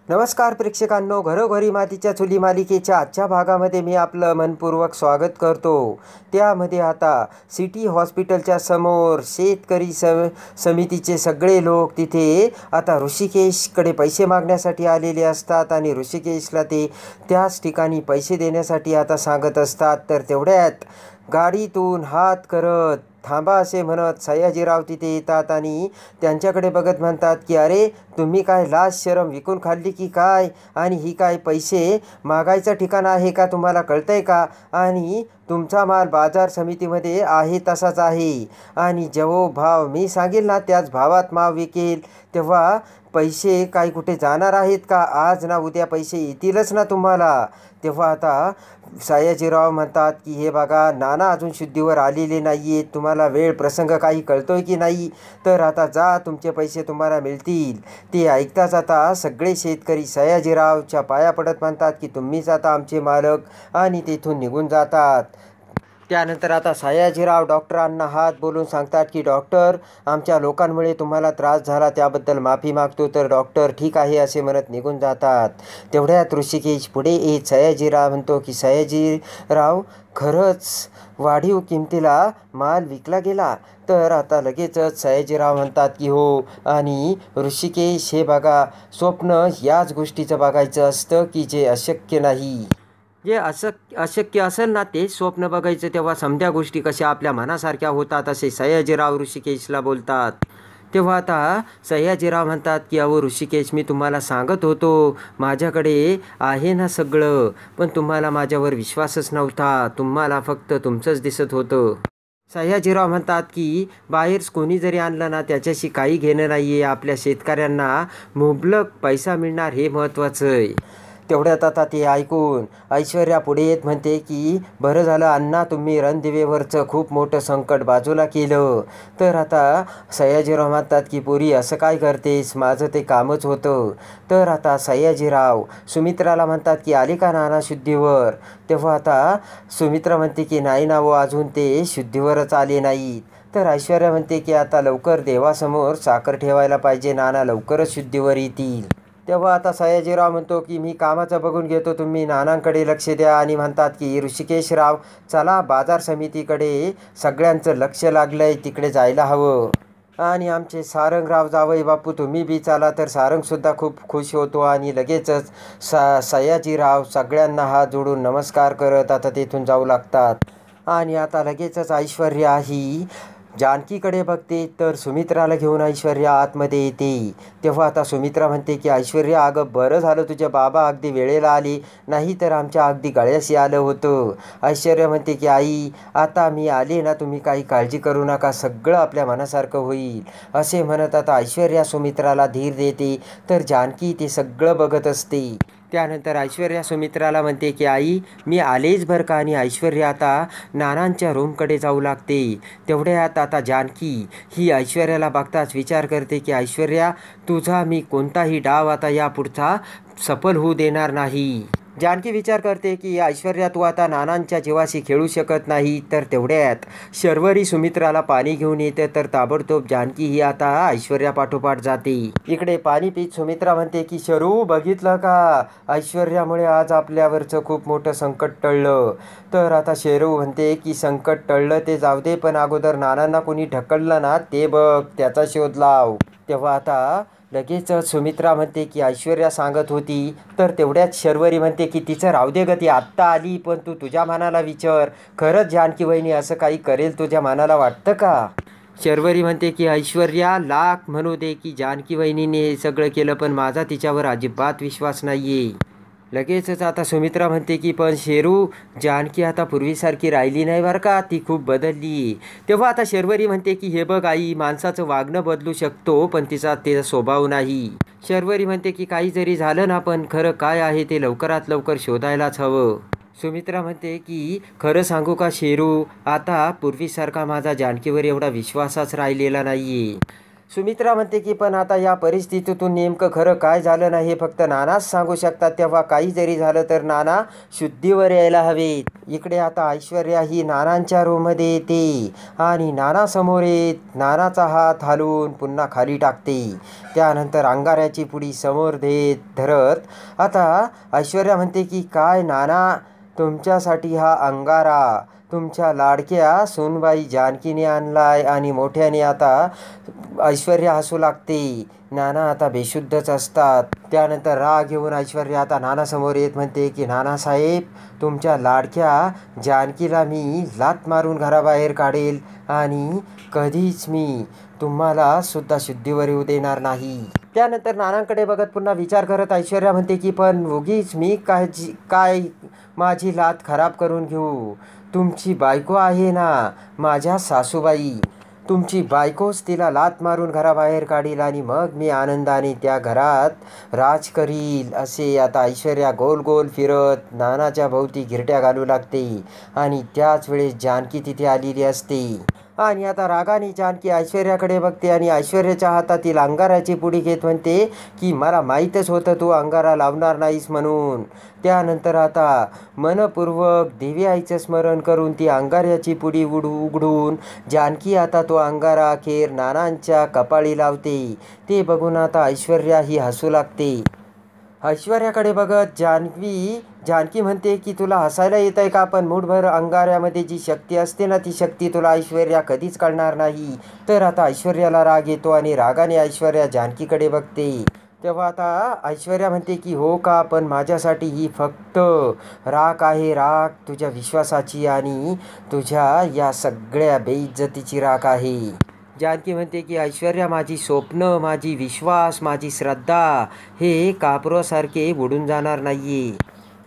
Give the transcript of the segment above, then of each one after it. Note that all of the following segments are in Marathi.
नमस्कार प्रेक्षकांनो, घरोघरी मातीच्या चुली मालिकेच्या आजच्या भागामध्ये मी आपलं मनपूर्वक स्वागत करतो. त्यामध्ये आता सिटी हॉस्पिटलच्या समोर शेतकरी समितीचे सगळे लोक तिथे आता ऋषिकेशकडे पैसे मागण्यासाठी आलेले असतात आणि ऋषिकेशला ते त्याच ठिकाणी पैसे देण्यासाठी आता सांगत असतात. तर तेवढ्यात गाडीतून हात करत थांबा असे म्हणत सयाजीराव तिथे येतात आणि त्यांच्याकडे बघत म्हणतात की अरे, तुम्ही काय लाज शरम विकून खाल्ली की काय? आणि ही काय पैसे मागायचं ठिकाण आहे का? तुम्हाला कळतंय का? आणि तुमचा माल बाजार समितीमध्ये आहे तसाच आहे आणि जो भाव मी सांगेल ना त्याच भावात माल विकेल. तेव्हा पैसे काय कुठे जाणार आहेत का? आज ना उद्या पैसे येतीलच ना तुम्हाला. तेव्हा आता सयाजीराव म्हणतात की हे बघा, नाना अजून शुद्धीवर आलेले नाही आहेत. तुम्हाला वेळ प्रसंग काही कळतोय की नाही? तर आता जा, तुमचे पैसे तुम्हाला मिळतील. ते ऐकताच आता सगळे शेतकरी सयाजीरावच्या पाया पडत म्हणतात की तुम्हीच आता आमचे मालक आणि तेथून निघून जातात. त्यानंतर आता सयाजीराव डॉक्टरांना हात बोलून सांगतात की डॉक्टर, आमच्या लोकांमुळे तुम्हाला त्रास झाला त्याबद्दल माफी मागतो. तर डॉक्टर ठीक आहे असे म्हणत निघून जातात. तेवढ्यात ऋषिकेश पुढे येत सयाजीराव म्हणतो की सयाजीराव, खरंच वाढीव किमतीला माल विकला गेला? तर आता लगेचच सयाजीराव म्हणतात की हो. आणि ऋषिकेश, हे बघा, स्वप्न याच गोष्टीचं बघायचं असतं की जे अशक्य नाही. जे अशक्य असेल ना ते स्वप्न बघायचं. तेव्हा समध्या गोष्टी कशा आपल्या मनासारख्या होतात असे सयाजीराव ऋषिकेशला बोलतात. तेव्हा आता सयाजीराव म्हणतात की अहो ऋषिकेश, मी तुम्हाला सांगत होतो माझ्याकडे आहे ना सगळं, पण तुम्हाला माझ्यावर विश्वासच नव्हता. तुम्हाला फक्त तुमचंच दिसत होतं. सयाजीराव म्हणतात की बाहेर कोणी जरी आणलं ना त्याच्याशी काही घेणं नाही आहे. आपल्या शेतकऱ्यांना मुबलक पैसा मिळणार हे महत्त्वाचं आहे. तेवढ्यात आता ते ऐकून ऐश्वर्या पुढे येत म्हणते की बरं झालं अण्णा, तुम्ही रणदिवेवरचं खूप मोठं संकट बाजूला केलं. तर आता सयाजीराव म्हणतात की पोरी, असं काय करतेस? माझं ते कामच होतं. तर आता सयाजीराव सुमित्राला म्हणतात की आले का नाना शुद्धीवर? तेव्हा आता सुमित्रा म्हणते की नाही ना, अजून ते शुद्धीवरच आले नाहीत. तर ऐश्वर्या म्हणते की आता लवकर देवासमोर साखर ठेवायला पाहिजे, नाना लवकरच शुद्धीवर येतील. तेव्हा आता सयाजीराव म्हणतो की मी कामाचं बघून घेतो, तुम्ही नानांकडे लक्ष द्या. आणि म्हणतात की ऋषिकेशराव, चला बाजार समितीकडे सगळ्यांचं लक्ष लागलंय, तिकडे जायला हवं. आणि आमचे सारंगराव जावई बापू, तुम्ही बी चला. तर सारंगसुद्धा खूप खुश होतो आणि लगेचच सयाजीराव सगळ्यांना हात जोडून नमस्कार करत आता तेथून जाऊ लागतात. आणि आता लगेचच ऐश्वर्या ही जानकीकडे बघते. तर सुमित्राला घेऊन ऐश्वर्या आतमध्ये येते. तेव्हा आता सुमित्रा म्हणते की ऐश्वर्या, अगं बरं झालं तुझे बाबा अगदी वेळेला आले, नाही तर आमच्या अगदी गळ्याशी आलं होतं. ऐश्वर्या म्हणते की आई, आता मी आले ना, तुम्ही काही काळजी करू नका, सगळं आपल्या मनासारखं होईल असे म्हणत आता ऐश्वर्या सुमित्राला धीर देते. तर जानकी ते सगळं बघत असते. त्यानंतर ऐश्वर्या सुमित्राला म्हणते की आई, मी आलेच बरं का. आणि ऐश्वर्या आता नानांच्या रूमकडे जाऊ लागते. तेवढ्यात आता जानकी ही ऐश्वर्याला बघताच विचार करते की ऐश्वर्या, तुझा मी कोणताही डाव आता यापुढचा सफल होऊ देणार नाही. जानकी विचार करते की ऐश्वर्या, तू आता नानांच्या जीवाशी खेळू शकत नाही. तर तेवढ्यात शर्वरी सुमित्राला पाणी घेऊन येते. तर ताबडतोब जानकी ही आता ऐश्वर्या पाठोपाठ जाते. इकडे पाणी पीत सुमित्रा म्हणते की शरू, बघितलं का, ऐश्वर्यामुळे आज आपल्यावरचं खूप मोठं संकट टळलं. तर आता शेरू म्हणते की संकट टळलं ते जाऊ दे, पण अगोदर नानांना कोणी ढकललं ना ते बघ, त्याचा शोध लाव. तेव्हा आता लगेचच सुमित्रा म्हणते की ऐश्वर्या सांगत होती. तर तेवढ्यात शर्वरी म्हणते की तिचं राहू दे गं, ती आत्ता आली, पण तू तुझ्या मनाला विचार, खरंच जानकी वहिनी असं काही करेल तुझ्या मनाला वाटतं का? शर्वरी म्हणते की ऐश्वर्या, लाख म्हणू दे की जानकी वहिनीने हे सगळं केलं, पण माझा तिच्यावर अजिबात विश्वास नाही आहे. लगेचच आता सुमित्रा म्हणते की पण शेरू, जानकी आता पूर्वीसारखी राहिली नाही बरं का, ती खूप बदलली. तेव्हा आता शर्वरी म्हणते की हे बघ आई, माणसाचं वागणं बदलू शकतो पण तिचा स्वभाव नाही. शर्वरी म्हणते की काही जरी झालं ना, पण खरं काय आहे ते लवकरात लवकर शोधायलाच हवं. सुमित्रा म्हणते की खरं सांगू का शेरू, आता पूर्वीसारखा माझा जानकीवर एवढा विश्वासच राहिलेला नाही आहे. सुमित्रा म्हणते की पण आता या परिस्थितीतून नेमकं खरं काय झालं नाही हे फक्त नानाच सांगू शकतात. तेव्हा काही जरी झालं तर नाना शुद्धीवर यायला हवेत. इकडे आता ऐश्वर्या ही नानांच्या रूममध्ये येते आणि नानासमोर येत नानाचा हात हलवून पुन्हा खाली टाकते. त्यानंतर अंगाऱ्याची पुडी समोर धरत आता ऐश्वर्या म्हणते की काय नाना, तुमच्यासाठी हा अंगारा तुमच्या लाडक्या सूनबाई जानकीने आणलाय. आणि मोठ्याने आता ऐश्वर्या हसू लागते. नाना आता बेशुद्धच असतात. त्यानंतर राग येऊन ऐश्वर्या आता नानासमोर येत म्हणते की नानासाहेब, तुमच्या लाडक्या जानकीला मी लाथ मारून घराबाहेर काढेल आणि कधीच मी तुम्हाला सुद्धा शुद्धीवर येऊ देणार नाही. त्यानंतर नानांकडे बघत पुन्हा विचार करत ऐश्वर्या म्हणते की पण उगीच मी काय माझी लाथ खराब करून घेऊ. तुमची बायको आहे ना, माझ्या सासूबाई, तुमची बायकोच तिला लाथ मारून घराबाहेर काढील आणि मग मी आनंदाने त्या घरात राज करील. असे आता ऐश्वर्या गोल गोल फिरत नानाच्या भोवती घिरट्या घालू लागते. आणि त्याच वेळेस जानकी तिथे आलेली असते. आणि आता रागाने जानकी ऐश्वर्याकडे बघते आणि ऐश्वर्याच्या हातातील अंगाराची पुडी घेत म्हणते की मला माहीतच होतं तू अंगारा लावणार नाहीस म्हणून. त्यानंतर आता मनपूर्वक देवी आईचं स्मरण करून ती अंगाऱ्याची पुडी उघडून जानकी आता तो अंगारा अखेर नानांच्या कपाळी लावते. ते बघून आता ऐश्वर्या ही हसू लागते. ऐश्वर्याकडे बघत जानकी म्हणते की तुला हसायला येत आहे का, पण मूठभर अंगाऱ्यामध्ये जी शक्ती असते ना, ती शक्ती तुला ऐश्वर्या कधीच कळणार नाही. तर आता ऐश्वर्याला राग येतो आणि रागाने ऐश्वर्या जानकीकडे बघते. तेव्हा आता ऐश्वर्या म्हणते की हो का, पण माझ्यासाठी ही फक्त राख आहे, राख तुझ्या विश्वासाची आणि तुझ्या या सगळ्या बेइज्जतीची राख आहे. जानकी म्हणते की ऐश्वर्या, माझी स्वप्न, माझी विश्वास, माझी श्रद्धा हे कापरासारखे बुडून जाणार नाहीये.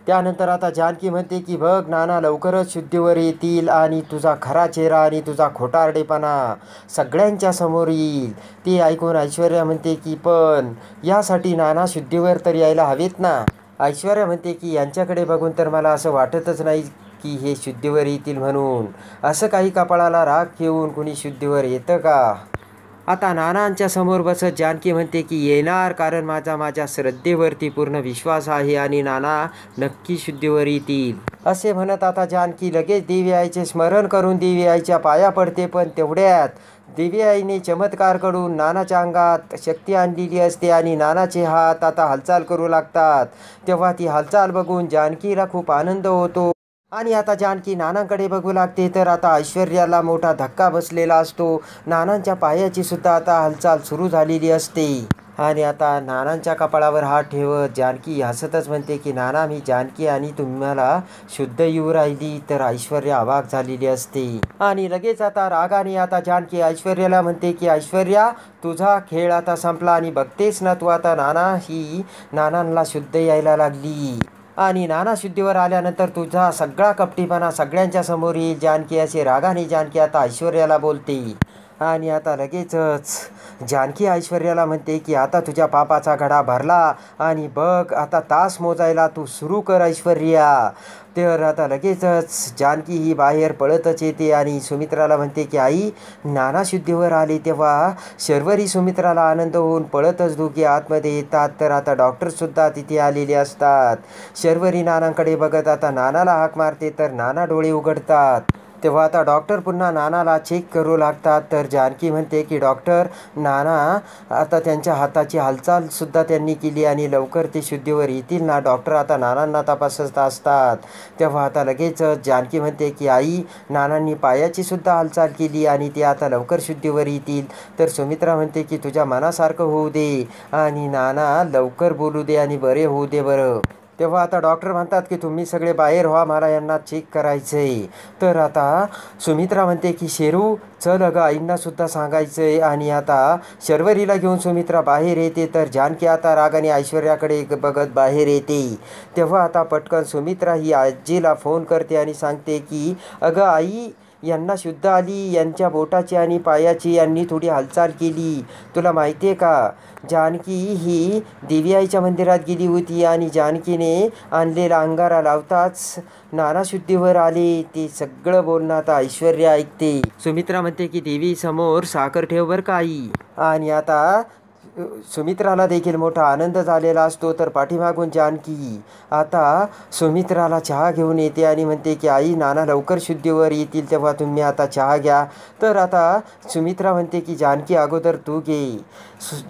त्यानंतर आता जानकी म्हणते की बघ नाना लवकरच शुद्धीवर येतील आणि तुझा खरा चेहरा आणि तुझा खोटारडेपणा सगळ्यांच्या समोर येईल. ते ऐकून ऐश्वर्या म्हणते की पण यासाठी नाना शुद्धीवर तर यायला हवेत ना. ऐश्वर्या म्हणते की यांच्याकडे बघून तर मला असं वाटतच नाही की हे शुद्धीवर येतील म्हणून. असं काही कपाळाला राख घेऊन कुणी शुद्धीवर येतं का. आता नानांच्या समोर बसत जानकी म्हणते की येणार, कारण माझ्या श्रद्धेवरती पूर्ण विश्वास आहे आणि नाना नक्की शुद्धीवर येतील. असे म्हणत आता जानकी लगेच देवी आईचे स्मरण करून देवी आईच्या पाया पडते. पण तेवढ्यात देवी आईने चमत्कार कडून नानाच्या अंगात शक्ती आणलेली असते आणि नानाचे हात आता हालचाल करू लागतात. तेव्हा ती हालचाल बघून जानकीला खूप आनंद होतो. आणि आता जानकी नानांकडे बघू लागते तर आता ऐश्वर्याला मोठा धक्का बसलेला असतो. नानांच्या पायाची सुद्धा आता हालचाल सुरू झालेली असते. आणि आता नानांच्या कपाळावर हात ठेवत जानकी हसतच म्हणते की नाना, मी जानकी आणि तुम्हाला शुद्ध येऊ राहिली. तर ऐश्वर्या अवाक झालेली असते. आणि लगेच आता रागाने आता जानकी ऐश्वर्याला म्हणते की ऐश्वर्या, तुझा खेळ आता संपला आणि बघतेस ना तू आता नानांना शुद्ध यायला लागली. आणि नाना शुद्धीवर आल्यानंतर तुझा सगळा कपटीपणा सगळ्यांच्या समोर येईल. जानकी असे रागाने जानकी आता ऐश्वर्याला बोलते. आणि आता लगेचच जानकी ऐश्वर्याला म्हणते की आता तुझ्या पापाचा घडा भरला आणि बघ आता तास मोजायला तू सुरू कर ऐश्वर्या. तर आता लगेचच जानकी ही बाहेर पळतच येते आणि सुमित्राला म्हणते की आई, नाना शुद्धीवर आले. तेव्हा शर्वरी सुमित्राला आनंद होऊन पळतच दोघे आतमध्ये येतात. तर आता डॉक्टरसुद्धा तिथे आलेले असतात. शर्वरी नानांकडे बघत आता नानाला हाक मारते तर नाना डोळे उघडतात. तेव्हा आता डॉक्टर पुन्हा नानाला चेक करू लागतात. तर जानकी म्हणते की डॉक्टर, नाना आता त्यांच्या हाताची हालचालसुद्धा त्यांनी केली आणि लवकर ते शुद्धीवर येतील ना. डॉक्टर आता नानांना तपासत असतात. तेव्हा आता लगेचच जानकी म्हणते की आई, नानांनी पायाची सुद्धा हालचाल केली आणि ते आता लवकर शुद्धीवर येतील. तर सुमित्रा म्हणते की तुझ्या मनासारखं होऊ दे आणि नाना लवकर बोलू दे आणि बरे होऊ दे बरं. तेव्हा आता डॉक्टर म्हणतात की तुम्ही सगळे बाहेर व्हा, मला यांना चेक करायचं आहे. तर आता सुमित्रा म्हणते की शेरू चल अगं, आईंनासुद्धा सांगायचं आहे. आणि आता शर्वरीला घेऊन सुमित्रा बाहेर येते. तर जानकी आता रागाने ऐश्वर्याकडे बघत बाहेर येते. तेव्हा आता पटकन सुमित्रा ही आजीला फोन करते आणि सांगते की अगं आई, यांना शुद्ध आली. यांच्या बोटाची आणि पायाची यांनी थोडी हालचाल केली. तुला माहिती आहे का, जानकी ही देवी आईच्या मंदिरात गेली होती आणि जानकीने आणलेला अंगारा लावताच नाना शुद्धीवर आले. ते सगळं बोलणं आता ऐश्वर्या ऐकते. सुमित्रा म्हणते की देवी समोर साखर ठेव बरं का आई. आणि आता सुमित्राला देखील मोठा आनंद झालेला असतो. तर पाठीमागून जानकी आता सुमित्राला चहा घेऊन येते आणि म्हणते की आई, नाना लवकर शुद्धीवर येतील तेव्हा तुम्ही आता चहा घ्या. तर आता सुमित्रा म्हणते की जानकी अगोदर तू घे.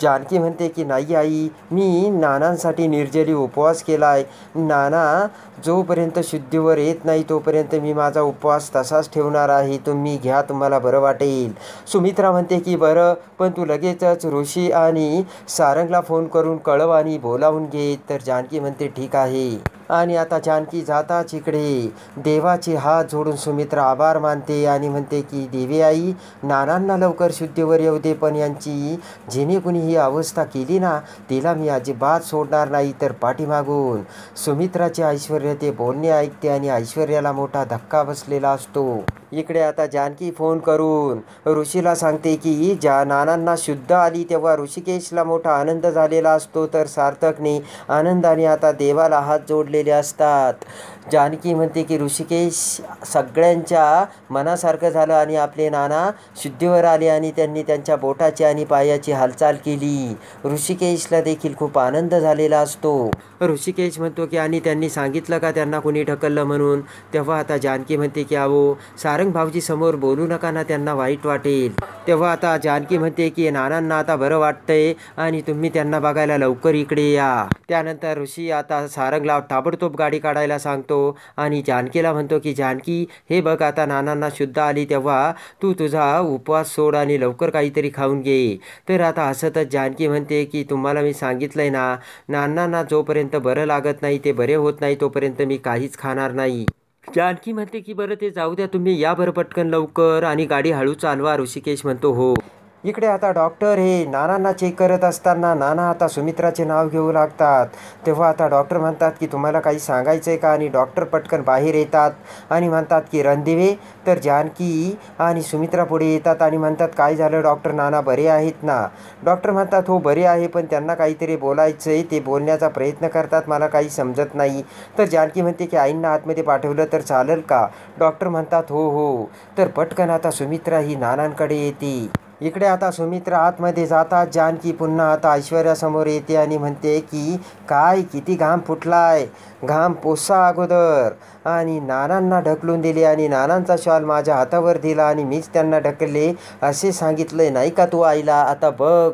जानकी म्हणते की नाही आई, मी नानांसाठी निर्जली उपवास केला आहे. नाना जोपर्यंत शुद्धीवर येत नाही तोपर्यंत मी माझा उपवास तसाच ठेवणार आहे. तुम्ही घ्या, तुम्हाला बरं वाटेल. सुमित्रा म्हणते की बरं, पण तू लगेचच ऋषी आणि सारंगला फोन करून कळव आणि बोलावून घे. तर जानकी म्हणते ठीक आहे. आणि आता जानकी जाताच इकडे देवाचे हात जोडून सुमित्रा आभार मानते आणि म्हणते की देवी आई, नानांना लवकर शुद्धीवर येऊ दे, पण यांची जिने कुणी ही अवस्था केली ना, तिला मी अजिबात सोडणार नाही. तर पाठीमागून सुमित्राचे ऐश्वर्या ते बोलणे ऐकते आणि ऐश्वर्याला मोठा धक्का बसलेला असतो. इकडे आता जानकी फोन करून ऋषीला सांगते की नानांना शुद्ध आली. तेव्हा ऋषिकेशला मोठा आनंद झालेला असतो. तर सार्थकने आनंदाने आता देवाला हात जोडलेले असतात. जानकी म्हणते की ऋषिकेश सगळ्यांच्या मनासारखं झालं आणि आपले नाना शुद्धीवर आले आणि त्यांनी त्यांच्या बोटाची आणि पायाची हालचाल केली. ऋषिकेशला देखील खूप आनंद झालेला असतो. ऋषिकेश म्हणतो की आणि त्यांनी सांगितलं का त्यांना कोणी ढकललं म्हणून. तेव्हा आता जानकी म्हणते की अहो, सारंग भाऊजी समोर बोलू नका ना, त्यांना वाईट वाटेल. तेव्हा आता जानकी म्हणते की नानांना आता बरं वाटतंय आणि तुम्ही त्यांना बघायला लवकर इकडे या. त्यानंतर ऋषी आता सारंगला ताबडतोब गाडी काढायला सांगतो आणि जानकीला म्हणतो की जानकी, हे बघ, आता नानांना शुद्ध आली तेव्हा तू तुझा उपवास सोड आणि लवकर काहीतरी खाऊन घे. तर आता हसतच जानकी म्हणते की तुम्हाला मी सांगितलंय ना, नानांना जोपर्यंत बरं लागत नाही, ते बरे होत नाही, तोपर्यंत मी काहीच खाणार नाही. जानकी म्हणते की बरं ते जाऊ द्या, तुम्ही या बरं पटकन लवकर आणि गाडी हळू चालवा. ऋषिकेश म्हणतो हो. इकडे आता डॉक्टर हे नानांना चेक करत असताना नाना आता सुमित्राचे नाव घेऊ लागतात. तेव्हा आता डॉक्टर म्हणतात की तुम्हाला काही सांगायचं आहे का. आणि डॉक्टर पटकन बाहेर येतात आणि म्हणतात की रणदिवे. तर जानकी आणि सुमित्रा पुढे येतात आणि म्हणतात काय झालं डॉक्टर, नाना बरे आहेत ना. डॉक्टर म्हणतात हो बरे आहे, पण त्यांना काहीतरी बोलायचं आहे, ते बोलण्याचा प्रयत्न करतात, मला काही समजत नाही. तर जानकी म्हणते की आईंना आतमध्ये पाठवलं तर चालेल का. डॉक्टर म्हणतात हो हो. तर पटकन आता सुमित्रा ही नानांकडे येते. इकडे आता सुमित्रा आतमध्ये जातात. जानकी पुन्हा आता ऐश्वर्यासमोर येते आणि म्हणते की काय, किती घाम फुटलाय, घाम पोसा अगोदर. आणि नानांना ढकलून दिले आणि नानांचा शॉल माझ्या हातावर दिला आणि मीच त्यांना ढकलले असे सांगितलंय नाही का तू आईला. आता बघ.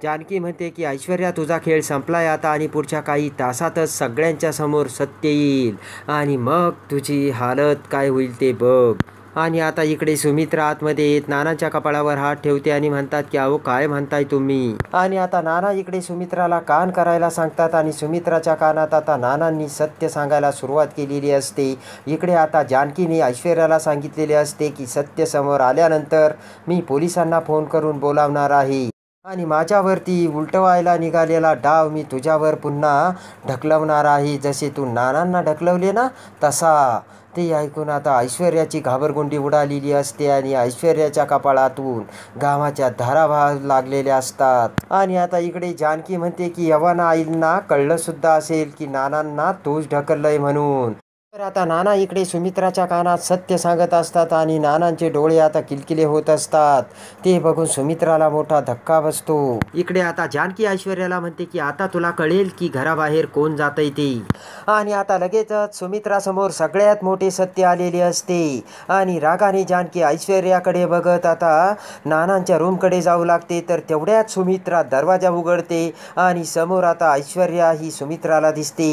जानकी म्हणते की ऐश्वर्या, तुझा खेळ संपलाय आता आणि पुढच्या काही तासातच सगळ्यांच्या समोर सत्य येईल आणि मग तुझी हालत काय होईल ते बघ. आणि आता इकडे सुमित्रा आतमध्ये येत नानाच्या कपाळावर हात ठेवते आणि म्हणतात की अहो काय म्हणताय तुम्ही. आणि आता नाना इकडे सुमित्राला कान करायला सांगतात आणि सुमित्राच्या कानात आता नानांनी सत्य सांगायला सुरुवात केलेली असते. इकडे आता जानकीने ऐश्वर्याला सांगितलेले असते की सत्य समोर आल्यानंतर मी पोलिसांना फोन करून बोलावणार आहे आणि माझ्यावरती उलटवायला निघालेला डाव मी तुझ्यावर पुन्हा ढकलवणार आहे, जसे तू नानांना ढकलवले ना तसा. ते ऐकून आता ऐश्वर्याची घाबरगुंडी उडालेली असते आणि ऐश्वर्याच्या कपाळातून घामाच्या धारा वाहू लागलेल्या असतात. आणि आता इकडे जानकी म्हणते की यव्हाना आईंना कळलं सुद्धा असेल की नानांना तूच ढकललंय म्हणून. तर आता नाना इकडे सुमित्राच्या कानात सत्य सांगत असतात आणि नानांचे डोळे आता किलकिले होत असतात. ते बघून सुमित्राला मोठा धक्का बसतो. इकडे आता जानकी ऐश्वर्याला म्हणते की आता तुला कळेल की घराबाहेर कोण जातंय ते. आणि आता लगेचच सुमित्रासमोर सगळ्यात मोठे सत्य आलेले असते आणि रागाने जानकी ऐश्वर्याकडे बघत आता नानांच्या रूमकडे जाऊ लागते. तर तेवढ्यात सुमित्रा दरवाजा उघडते आणि समोर आता ऐश्वर्या ही सुमित्राला दिसते.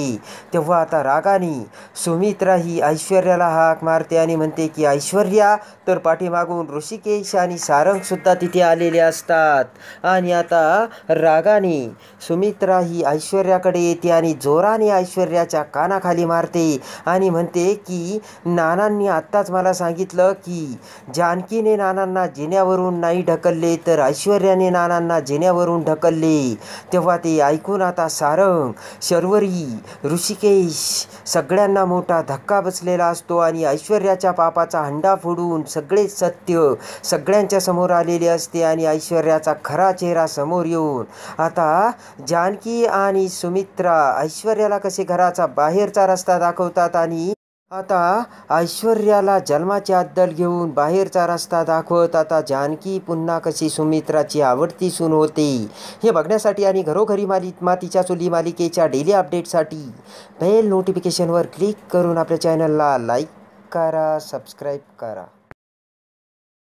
तेव्हा आता रागाने सुमित्रा ही ऐश्वर्याला हाक मारते आणि म्हणते की ऐश्वर्या. तर पाठीमागून ऋषिकेश आणि सारंग सुद्धा तिथे आलेले असतात. आणि आता रागाने सुमित्रा ही ऐश्वर्याकडे येते आणि जोराने ऐश्वर्याच्या कानाखाली मारते आणि म्हणते की नानांनी आत्ताच मला सांगितलं की जानकीने नानांना जिन्यावरून नाही ढकलले तर ऐश्वर्याने नानांना जिन्यावरून ढकलले. तेव्हा ते ऐकून आता सारंग, शर्वरी, ऋषिकेश सगळ्यांना मोठा मोठा धक्का बसलेला असतो आणि ऐश्वर्याच्या पापाचा हंडा फोडून सगळे सत्य सगळ्यांच्या समोर आलेले असते आणि ऐश्वर्याचा खरा चेहरा समोर येऊन आता जानकी आणि सुमित्रा ऐश्वर्याला कसे घराचा बाहेरचा रस्ता दाखवतात आणि आता ऐश्वर्याला जन्माची अद्दल घेऊन बाहेरचा रस्ता दाखवत आता जानकी पुन्हा कशी सुमित्राची आवडती सून होते हे बघण्यासाठी आणि घरोघरी मातीच्या चुली मालिकेच्या डेली अपडेटसाठी बेल नोटिफिकेशनवर क्लिक करून आपल्या चॅनलला लाईक करा, सबस्क्राईब करा.